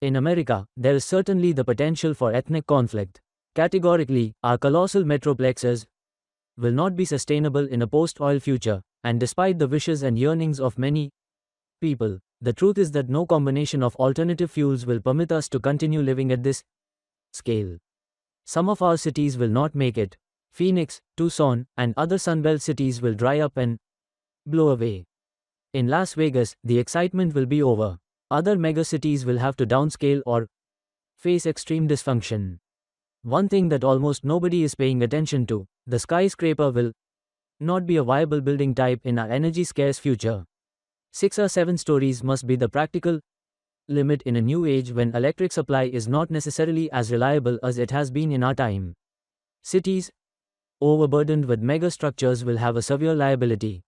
In America, there is certainly the potential for ethnic conflict. Categorically, our colossal metroplexes will not be sustainable in a post-oil future, and despite the wishes and yearnings of many people, the truth is that no combination of alternative fuels will permit us to continue living at this scale. Some of our cities will not make it. Phoenix, Tucson, and other Sunbelt cities will dry up and blow away. In Las Vegas, the excitement will be over. Other megacities will have to downscale or face extreme dysfunction. One thing that almost nobody is paying attention to: the skyscraper will not be a viable building type in our energy-scarce future. 6 or 7 stories must be the practical limit in a new age when electric supply is not necessarily as reliable as it has been in our time. Cities overburdened with megastructures will have a severe liability.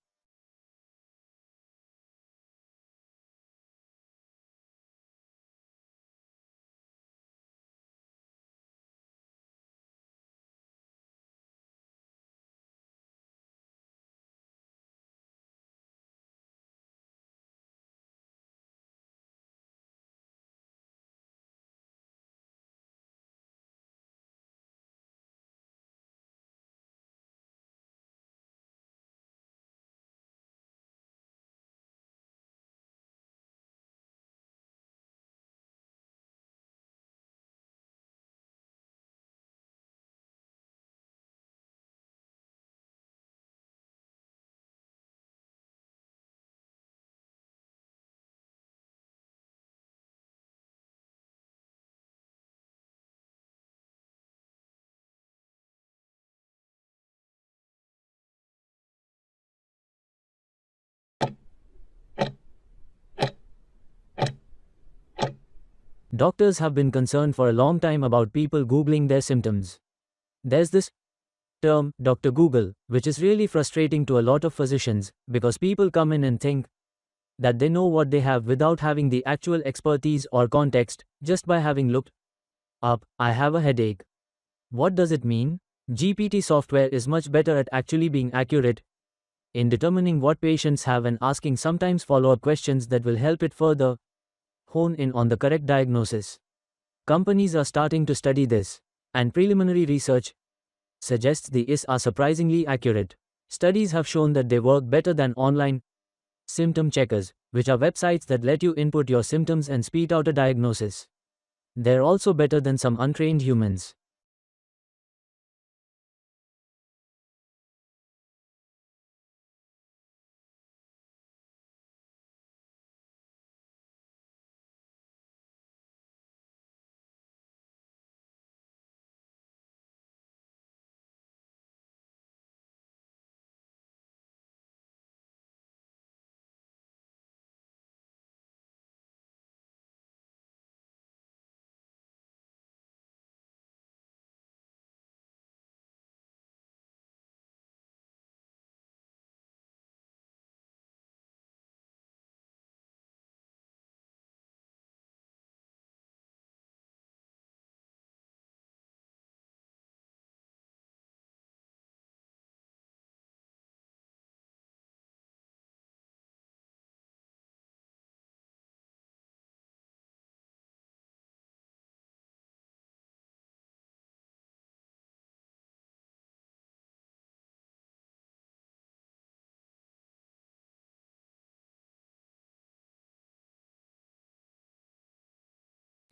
Doctors have been concerned for a long time about people Googling their symptoms. There's this term, Dr. Google, which is really frustrating to a lot of physicians, because people come in and think that they know what they have without having the actual expertise or context, just by having looked up, "I have a headache." What does it mean? GPT software is much better at actually being accurate in determining what patients have and asking sometimes follow-up questions that will help it further hone in on the correct diagnosis. Companies are starting to study this, and preliminary research suggests the IS are surprisingly accurate. Studies have shown that they work better than online symptom checkers, which are websites that let you input your symptoms and spit out a diagnosis. They're also better than some untrained humans.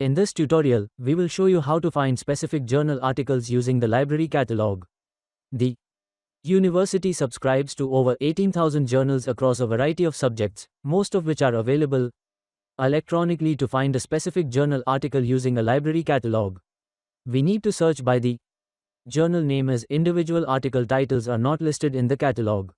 In this tutorial, we will show you how to find specific journal articles using the library catalog. The university subscribes to over 18,000 journals across a variety of subjects, most of which are available electronically. To find a specific journal article using a library catalog, we need to search by the journal name, as individual article titles are not listed in the catalog.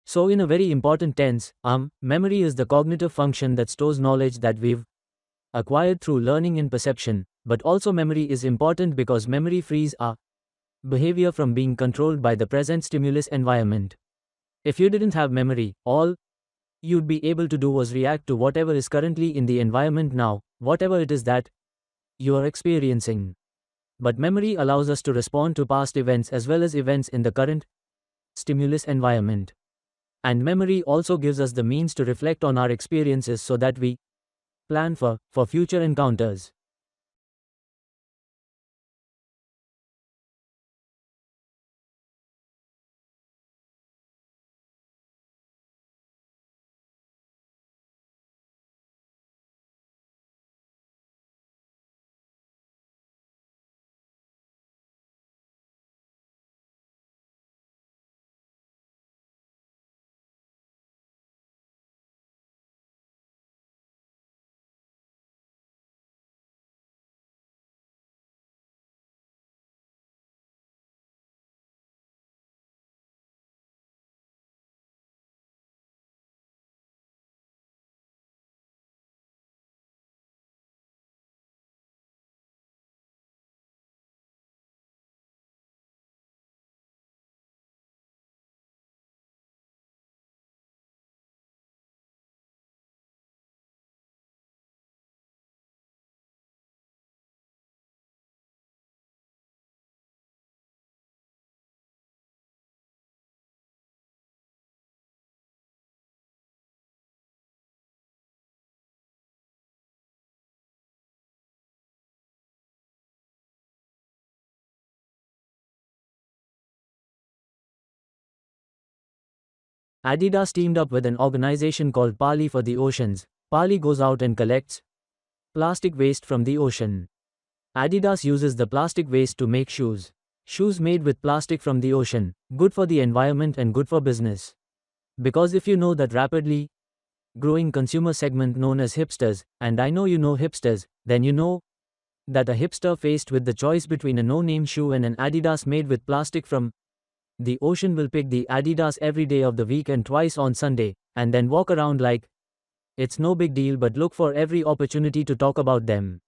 So in a very important tense, memory is the cognitive function that stores knowledge that we've acquired through learning and perception, but also memory is important because memory frees our behavior from being controlled by the present stimulus environment. If you didn't have memory, all you'd be able to do was react to whatever is currently in the environment now, whatever it is that you are experiencing. But memory allows us to respond to past events as well as events in the current stimulus environment. And memory also gives us the means to reflect on our experiences so that we plan for future encounters. Adidas teamed up with an organization called Pali for the Oceans. Pali goes out and collects plastic waste from the ocean. Adidas uses the plastic waste to make shoes. Shoes made with plastic from the ocean, good for the environment and good for business. Because if you know that rapidly growing consumer segment known as hipsters, and I know you know hipsters, then you know that a hipster faced with the choice between a no-name shoe and an Adidas made with plastic from the ocean will pick the Adidas every day of the week and twice on Sunday, and then walk around like it's no big deal but look for every opportunity to talk about them.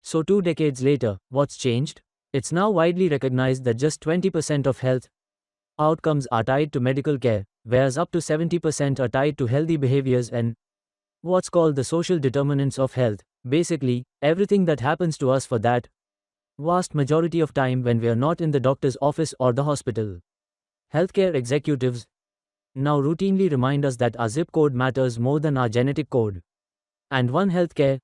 So 2 decades later, what's changed? It's now widely recognized that just 20% of health outcomes are tied to medical care, whereas up to 70% are tied to healthy behaviors and what's called the social determinants of health. Basically, everything that happens to us for that vast majority of time when we are not in the doctor's office or the hospital. Healthcare executives now routinely remind us that our zip code matters more than our genetic code. And one healthcare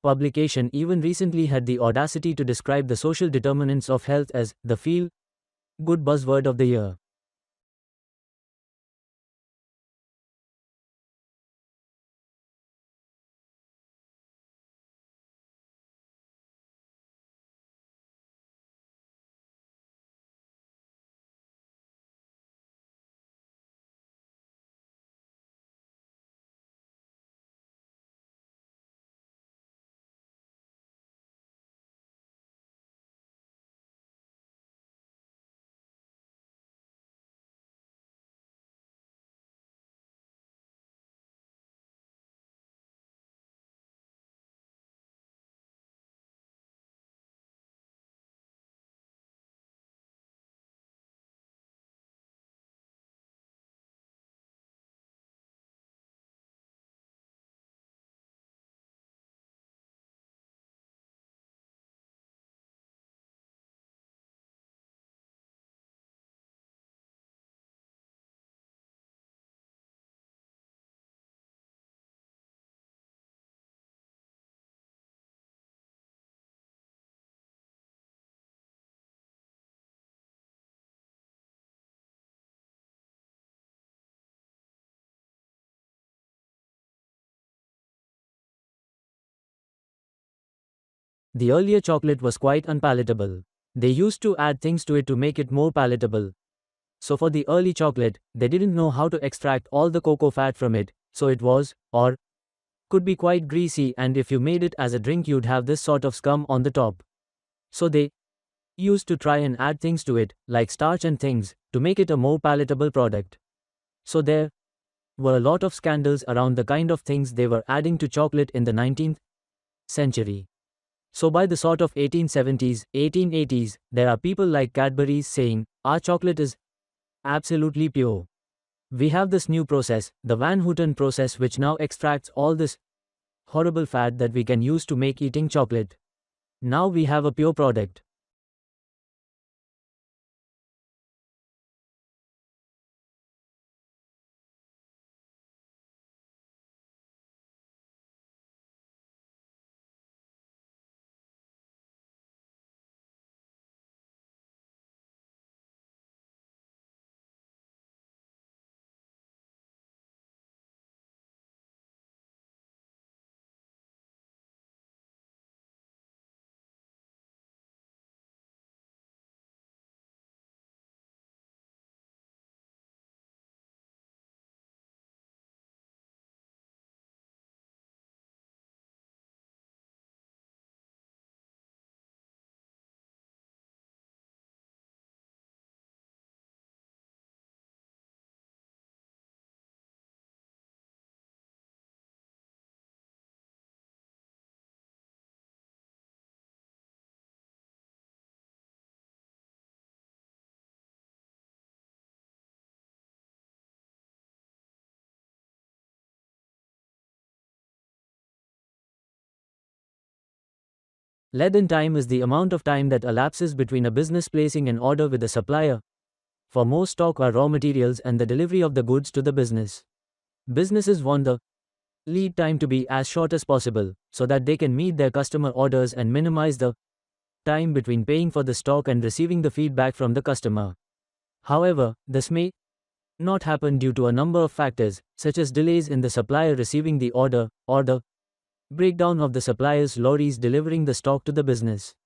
publication even recently had the audacity to describe the social determinants of health as the feel good buzzword of the year. The earlier chocolate was quite unpalatable. They used to add things to it to make it more palatable. So for the early chocolate, they didn't know how to extract all the cocoa fat from it, so it was, or could be quite greasy, and if you made it as a drink you'd have this sort of scum on the top. So they used to try and add things to it, like starch and things, to make it a more palatable product. So there were a lot of scandals around the kind of things they were adding to chocolate in the 19th century. So by the sort of 1870s, 1880s, there are people like Cadbury's saying, our chocolate is absolutely pure. We have this new process, the Van Houten process, which now extracts all this horrible fat that we can use to make eating chocolate. Now we have a pure product. Lead in time is the amount of time that elapses between a business placing an order with a supplier for more stock or raw materials and the delivery of the goods to the business. Businesses want the lead time to be as short as possible so that they can meet their customer orders and minimize the time between paying for the stock and receiving the feedback from the customer. However, this may not happen due to a number of factors, such as delays in the supplier receiving the order, or the breakdown of the supplier's lorries delivering the stock to the business.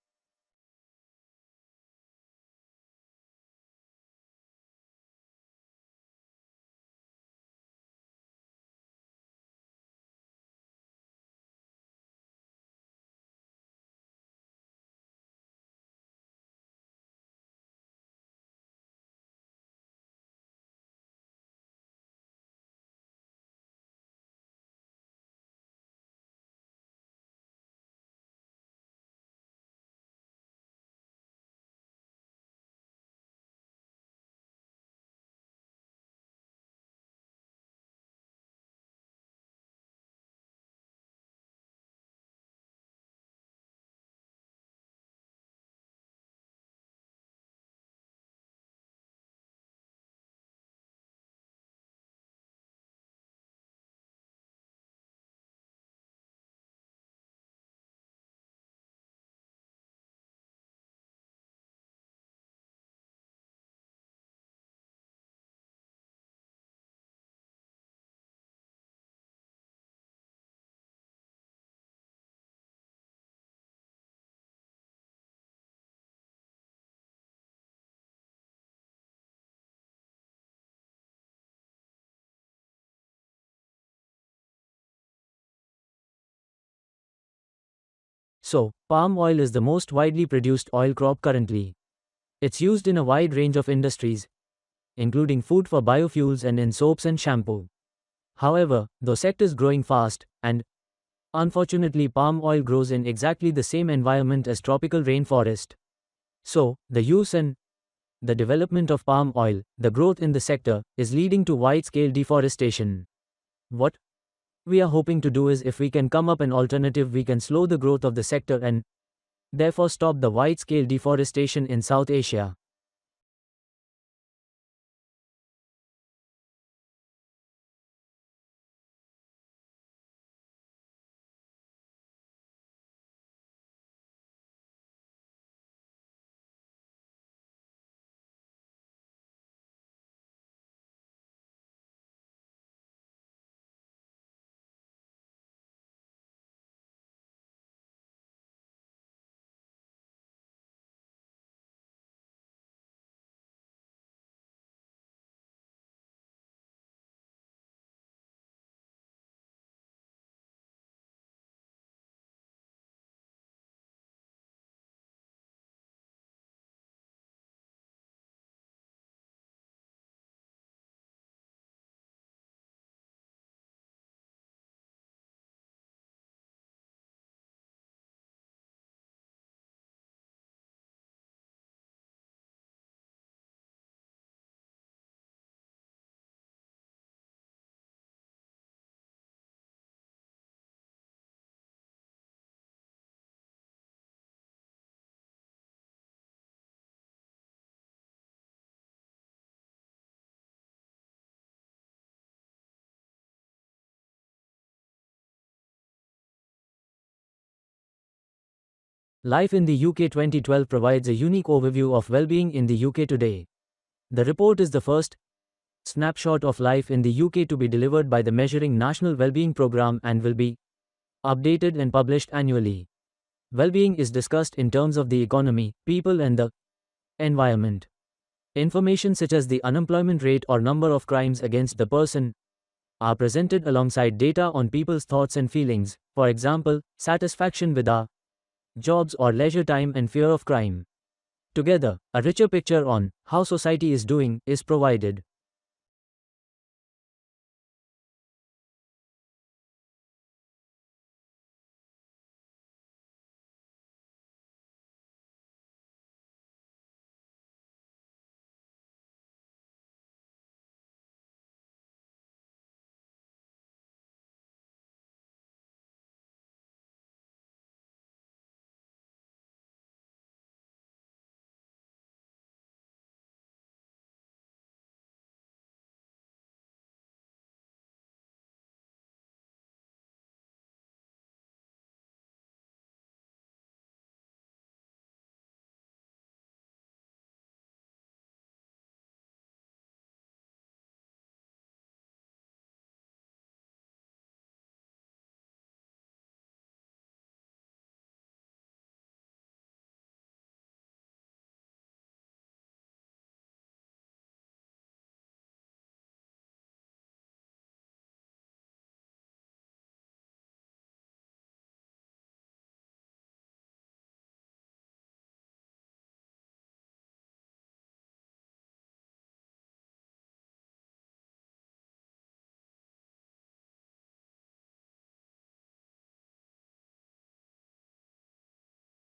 So, palm oil is the most widely produced oil crop currently. It's used in a wide range of industries, including food for biofuels and in soaps and shampoo. However, the sector is growing fast, and unfortunately, palm oil grows in exactly the same environment as tropical rainforest. So, the use and the development of palm oil, the growth in the sector, is leading to wide-scale deforestation. What we are hoping to do is, if we can come up an alternative, we can slow the growth of the sector and therefore stop the wide-scale deforestation in South Asia. Life in the UK 2012 provides a unique overview of well-being in the UK today. The report is the first snapshot of life in the UK to be delivered by the Measuring National Wellbeing Programme and will be updated and published annually. Well-being is discussed in terms of the economy, people and the environment. Information such as the unemployment rate or number of crimes against the person are presented alongside data on people's thoughts and feelings, for example, satisfaction with our jobs or leisure time and fear of crime. Together, a richer picture on how society is doing is provided.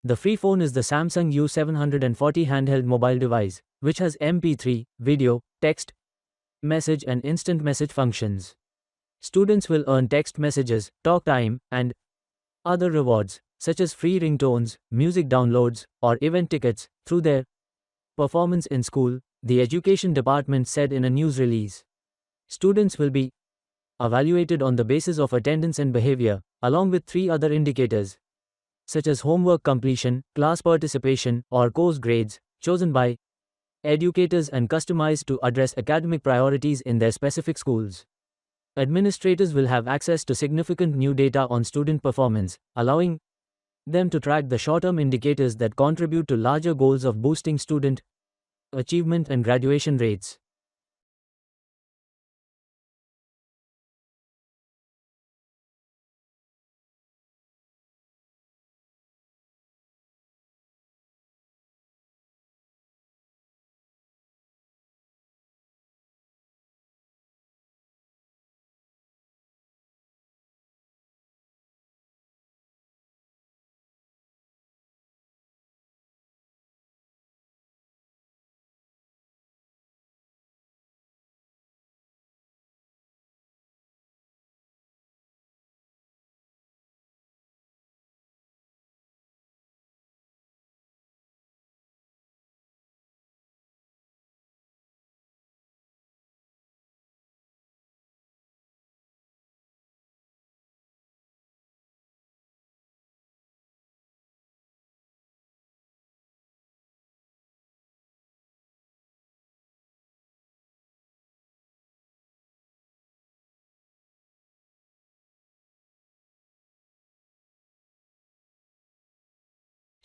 The free phone is the Samsung U740 handheld mobile device, which has MP3, video, text, message and instant message functions. Students will earn text messages, talk time, and other rewards, such as free ringtones, music downloads, or event tickets, through their performance in school, the Education Department said in a news release. Students will be evaluated on the basis of attendance and behavior, along with three other indicators, such as homework completion, class participation, or course grades, chosen by educators and customized to address academic priorities in their specific schools. Administrators will have access to significant new data on student performance, allowing them to track the short-term indicators that contribute to larger goals of boosting student achievement and graduation rates.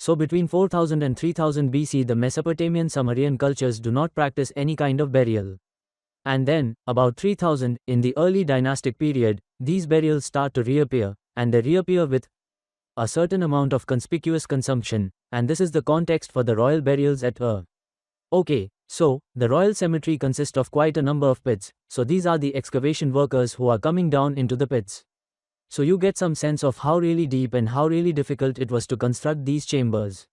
So between 4000 and 3000 BC, the Mesopotamian Sumerian cultures do not practice any kind of burial. And then, about 3000, in the early dynastic period, these burials start to reappear, and they reappear with a certain amount of conspicuous consumption, and this is the context for the royal burials at Ur. Okay, so, the royal cemetery consists of quite a number of pits, so these are the excavation workers who are coming down into the pits. So you get some sense of how really deep and how really difficult it was to construct these chambers.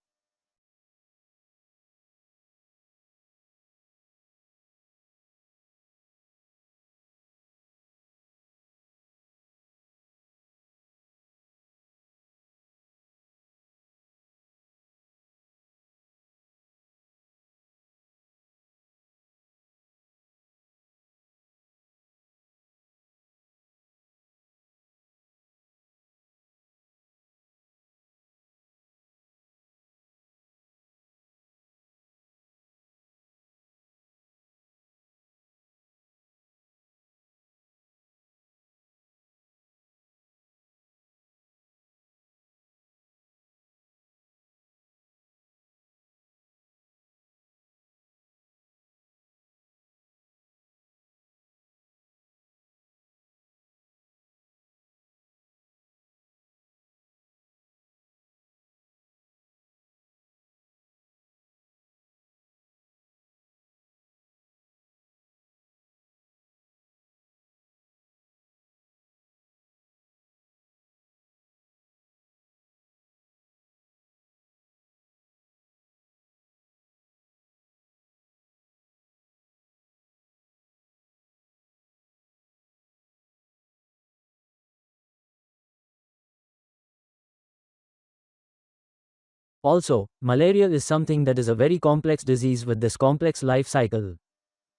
Also, malaria is something that is a very complex disease with this complex life cycle.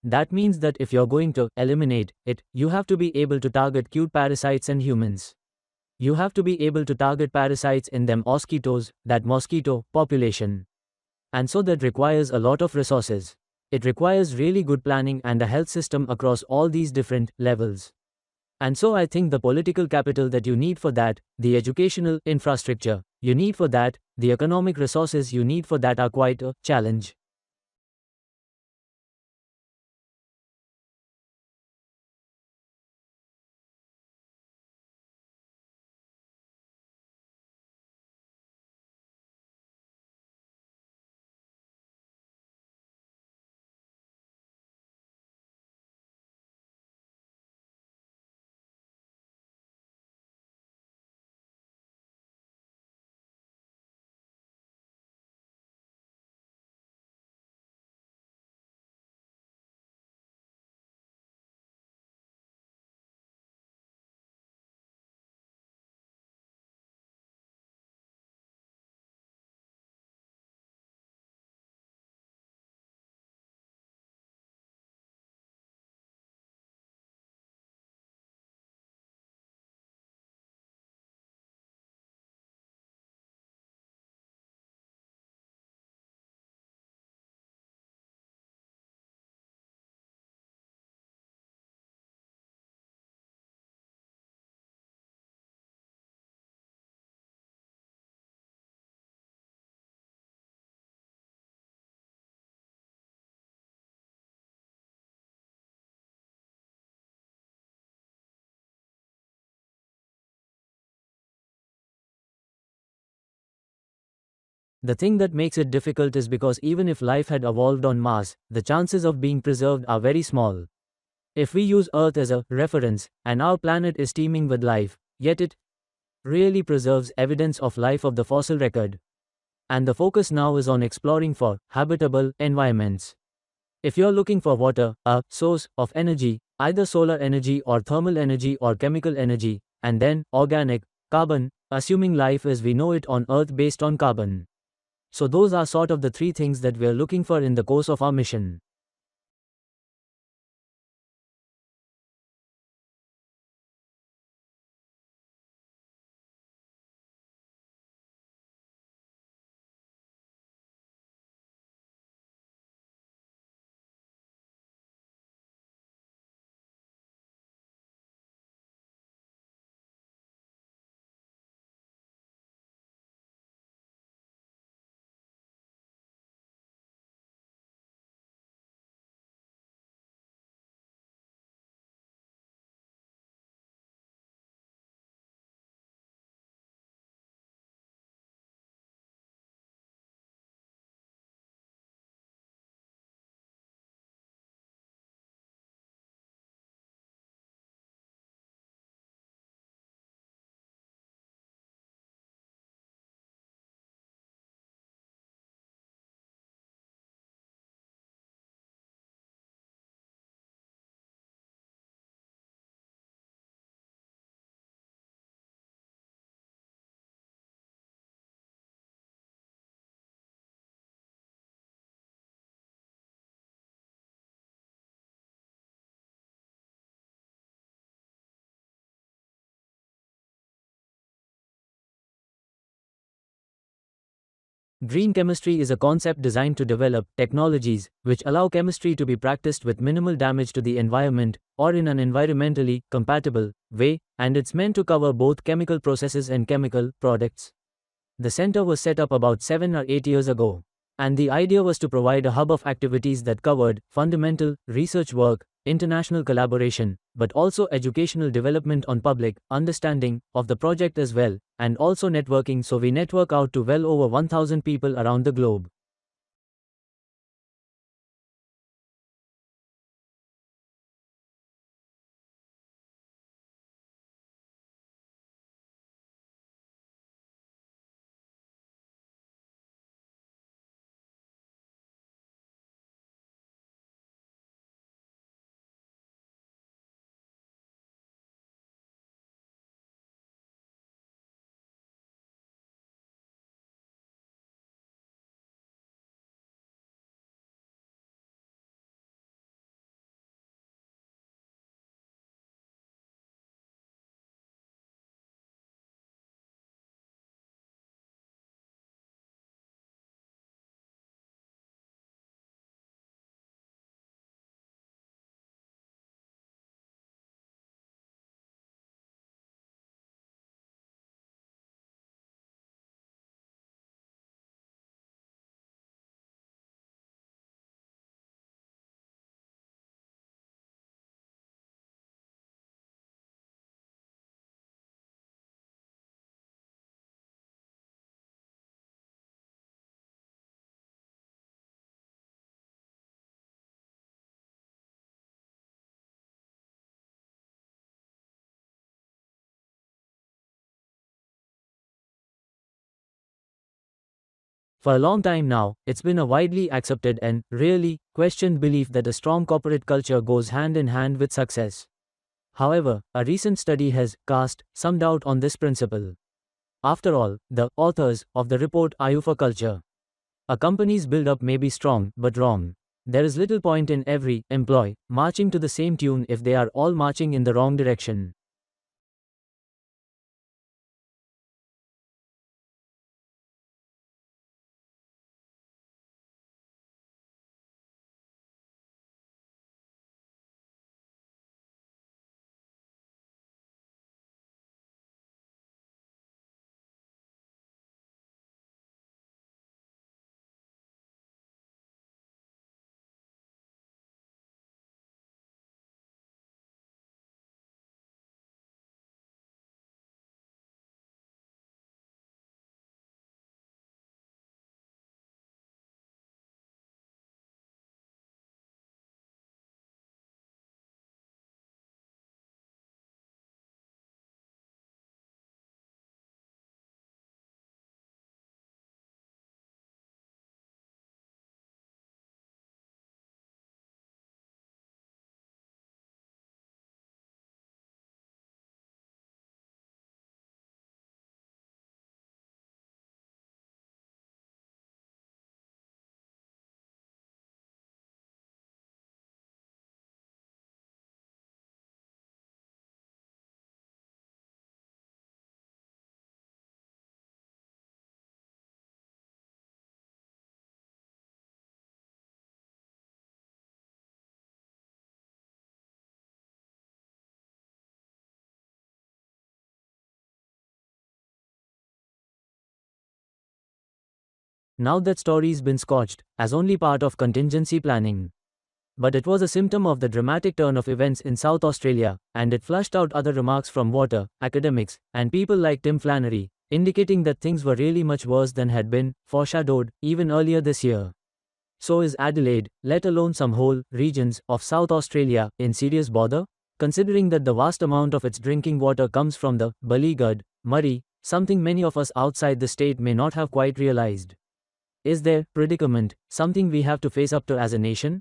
That means that if you're going to eliminate it, you have to be able to target cute parasites and humans. You have to be able to target parasites in them mosquitoes, that mosquito population. And so that requires a lot of resources. It requires really good planning and a health system across all these different levels. And so I think the political capital that you need for that, the educational infrastructure you need for that, the economic resources you need for that are quite a challenge. The thing that makes it difficult is because even if life had evolved on Mars, the chances of being preserved are very small. If we use Earth as a reference, and our planet is teeming with life, yet it really preserves evidence of life of the fossil record. And the focus now is on exploring for habitable environments. If you're looking for water, a source of energy, either solar energy or thermal energy or chemical energy, and then organic carbon, assuming life as we know it on Earth based on carbon. So those are sort of the three things that we're looking for in the course of our mission. Green chemistry is a concept designed to develop technologies which allow chemistry to be practiced with minimal damage to the environment or in an environmentally compatible way, and it's meant to cover both chemical processes and chemical products. The center was set up about 7 or 8 years ago, and the idea was to provide a hub of activities that covered fundamental research work, international collaboration, but also educational development on public understanding of the project as well, and also networking, so we network out to well over 1,000 people around the globe. For a long time now, it's been a widely accepted and really questioned belief that a strong corporate culture goes hand in hand with success. However, a recent study has cast some doubt on this principle. After all, the authors of the report argue for culture. A company's build-up may be strong, but wrong. There is little point in every employee marching to the same tune if they are all marching in the wrong direction. Now that story's been scotched as only part of contingency planning. But it was a symptom of the dramatic turn of events in South Australia, and it flushed out other remarks from water, academics, and people like Tim Flannery, indicating that things were really much worse than had been foreshadowed even earlier this year. So is Adelaide, let alone some whole regions of South Australia, in serious bother? Considering that the vast amount of its drinking water comes from the beleaguered Murray, something many of us outside the state may not have quite realized. Is their predicament something we have to face up to as a nation?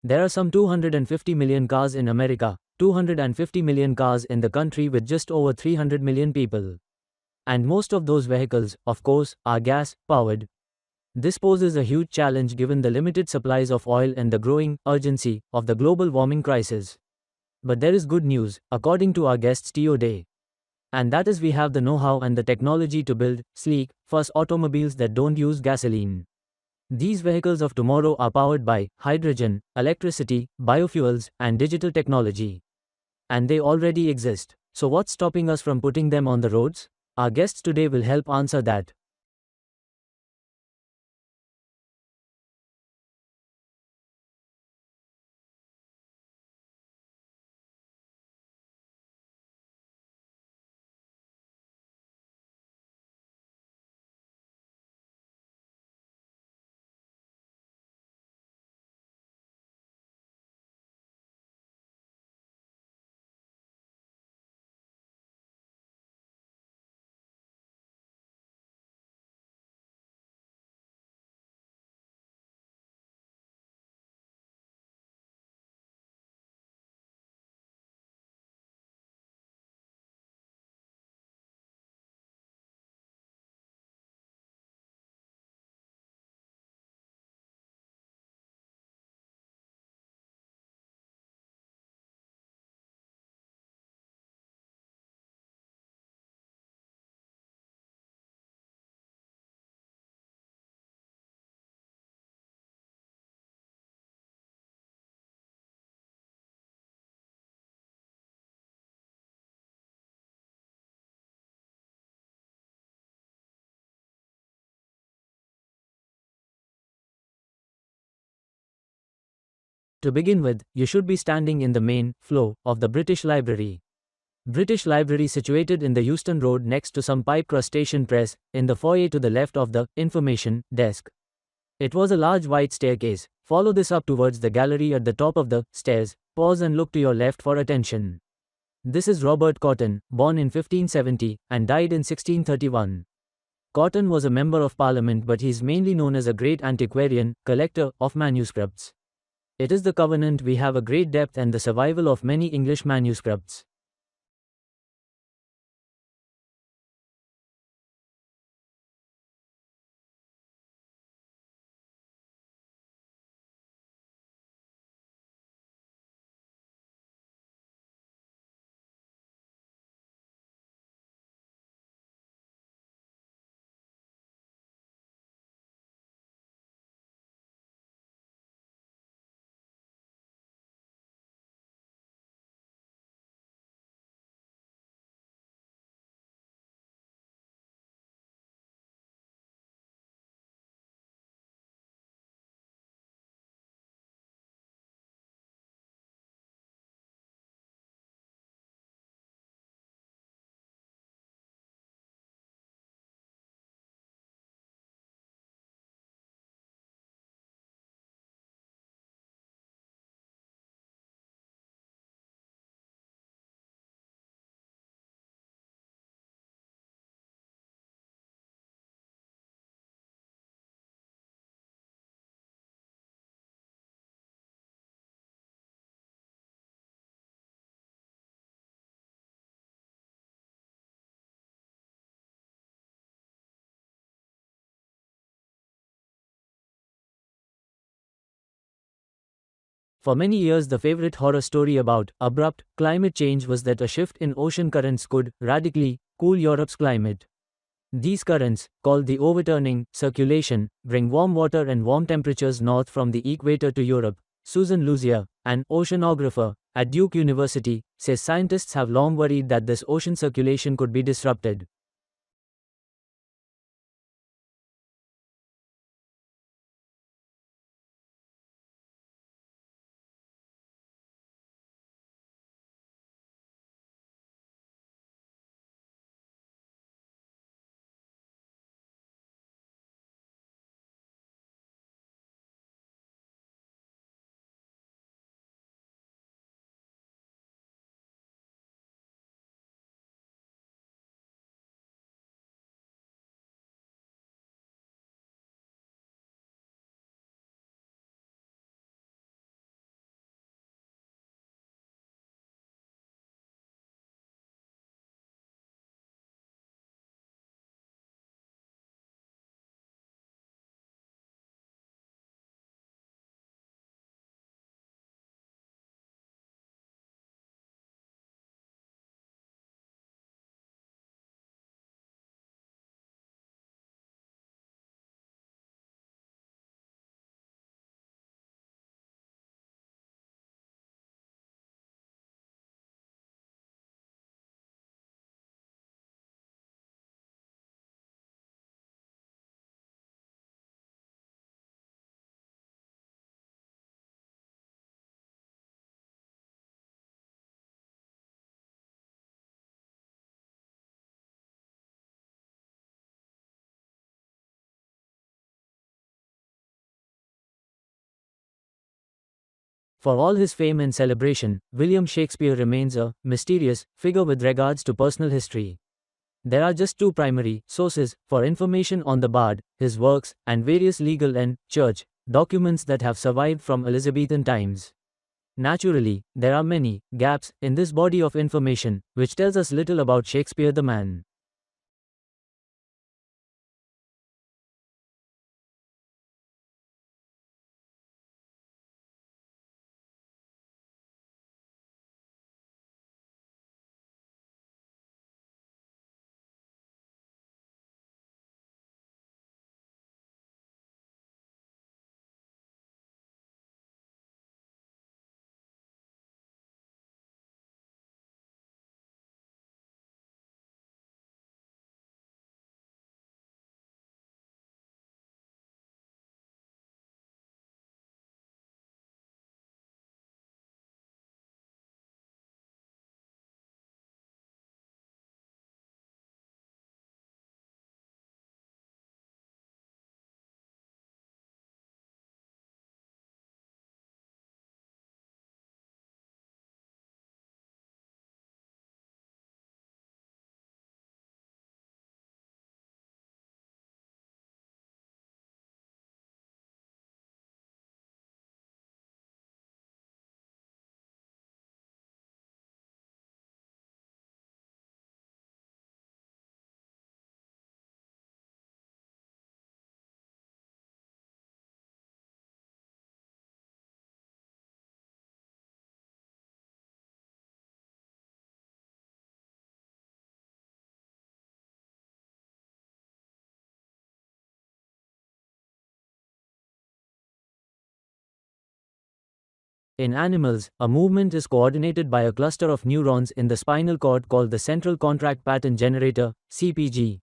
There are some 250 million cars in America, 250 million cars in the country with just over 300 million people. And most of those vehicles, of course, are gas-powered. This poses a huge challenge given the limited supplies of oil and the growing urgency of the global warming crisis. But there is good news, according to our guests today. And that is we have the know-how and the technology to build sleek, fast automobiles that don't use gasoline. These vehicles of tomorrow are powered by hydrogen, electricity, biofuels, and digital technology. And they already exist. So what's stopping us from putting them on the roads? Our guests today will help answer that. To begin with, you should be standing in the main floor of the British Library. British Library situated in the Euston Road next to some pipe crustacean press, in the foyer to the left of the information desk. It was a large white staircase. Follow this up towards the gallery at the top of the stairs. Pause and look to your left for attention. This is Robert Cotton, born in 1570 and died in 1631. Cotton was a member of parliament, but he is mainly known as a great antiquarian, collector of manuscripts. It is the Covenant we have a great depth and the survival of many English manuscripts. For many years, the favorite horror story about abrupt climate change was that a shift in ocean currents could radically cool Europe's climate. These currents, called the overturning circulation, bring warm water and warm temperatures north from the equator to Europe. Susan Luzier, an oceanographer at Duke University, says scientists have long worried that this ocean circulation could be disrupted. For all his fame and celebration, William Shakespeare remains a mysterious figure with regards to personal history. There are just two primary sources for information on the bard: his works, and various legal and church documents that have survived from Elizabethan times. Naturally, there are many gaps in this body of information, which tells us little about Shakespeare the man. In animals, a movement is coordinated by a cluster of neurons in the spinal cord called the central contract pattern generator, CPG.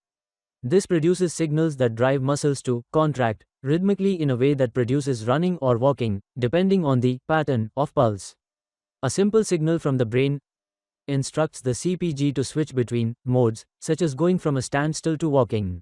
This produces signals that drive muscles to contract rhythmically in a way that produces running or walking, depending on the pattern of pulse. A simple signal from the brain instructs the CPG to switch between modes, such as going from a standstill to walking.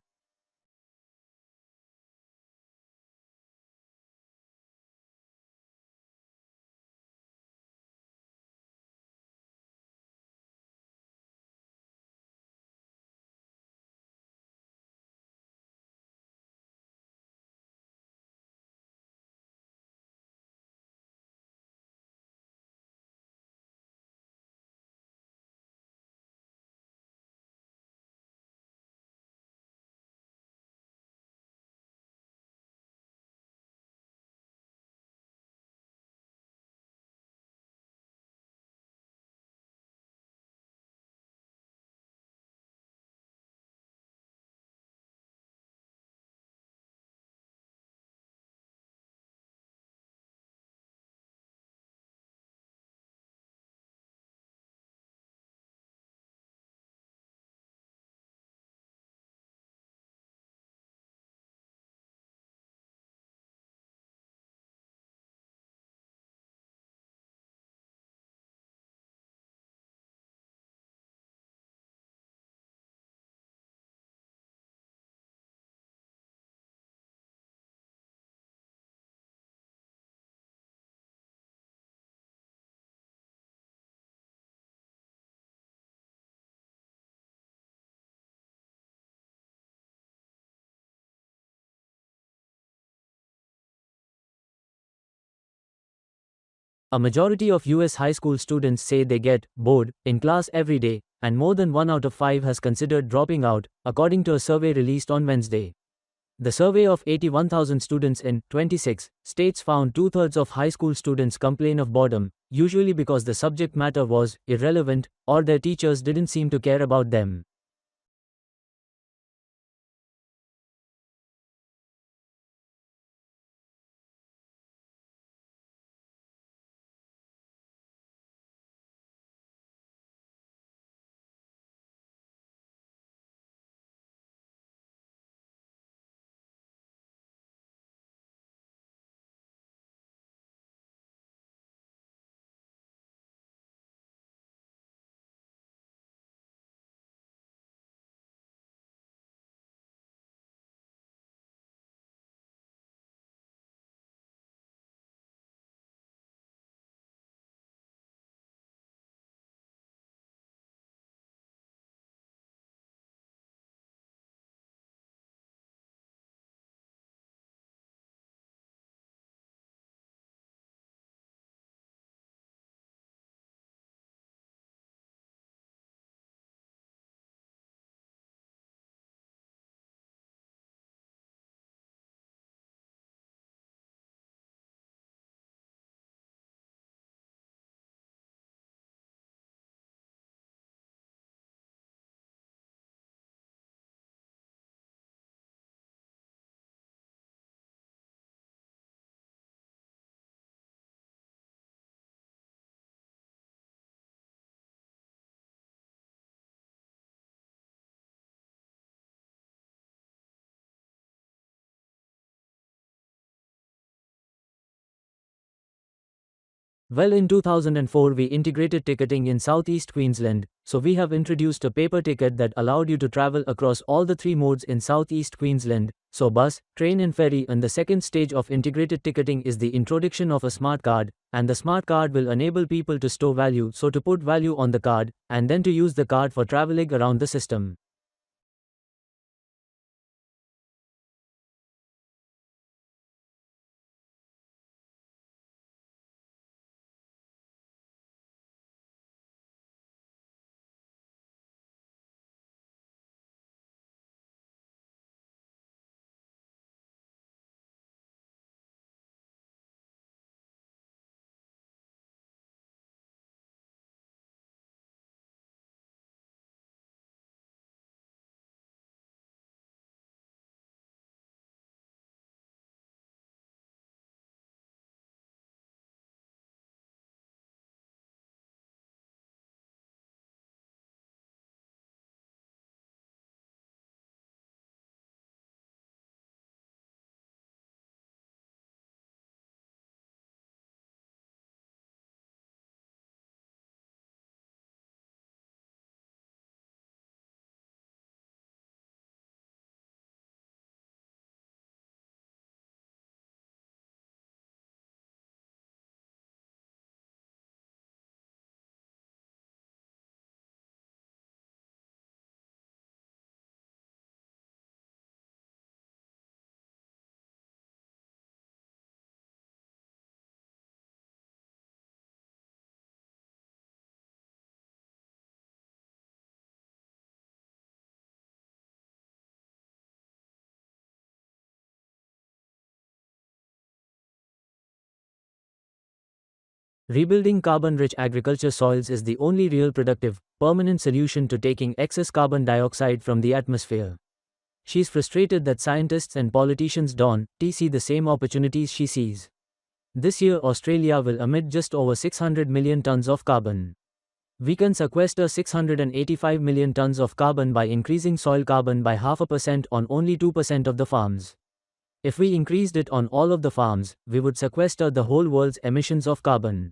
A majority of US high school students say they get bored in class every day, and more than 1 out of 5 has considered dropping out, according to a survey released on Wednesday. The survey of 81,000 students in 26 states found two-thirds of high school students complain of boredom, usually because the subject matter was irrelevant or their teachers didn't seem to care about them. Well, in 2004 we integrated ticketing in Southeast Queensland, so we have introduced a paper ticket that allowed you to travel across all the three modes in Southeast Queensland, so bus, train and ferry. And the second stage of integrated ticketing is the introduction of a smart card, and the smart card will enable people to store value, so to put value on the card, and then to use the card for traveling around the system. Rebuilding carbon-rich agriculture soils is the only real productive, permanent solution to taking excess carbon dioxide from the atmosphere. She's frustrated that scientists and politicians don't see the same opportunities she sees. This year Australia will emit just over 600 million tons of carbon. We can sequester 685 million tons of carbon by increasing soil carbon by 0.5% on only 2% of the farms. If we increased it on all of the farms, we would sequester the whole world's emissions of carbon.